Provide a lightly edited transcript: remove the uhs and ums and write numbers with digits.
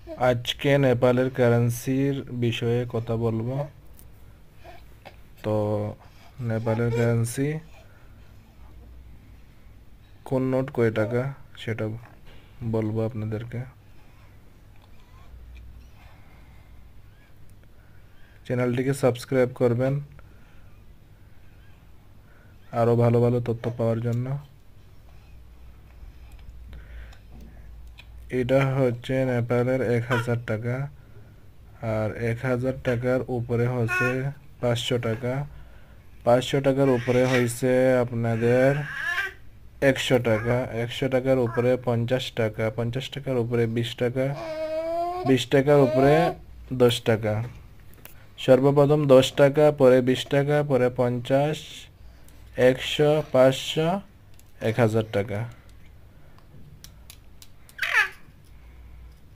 আজকে নেপালের কারেন্সির বিষয়ে কথা বলবো। তো নেপালের কারেন্সি কোন নোট কয় টাকা সেটা বলবো আপনাদেরকে। চ্যানেলটিকে সাবস্ক্রাইব করবেন আরও ভালো ভালো তথ্য পাওয়ার জন্য। এটা হচ্ছে নেপালের 1000 টাকা, আর 1000 টাকার উপরে হচ্ছে 500 টাকা, 500 টাকার উপরে হয়েছে আপনাদের 100 টাকা, 100 টাকার উপরে 50 টাকা, 50 টাকার উপরে 20 টাকা, 20 টাকার উপরে 10 টাকা। সর্বপ্রথম 10 টাকা, পরে 20 টাকা, পরে 50, 100, 500, 1000 টাকা।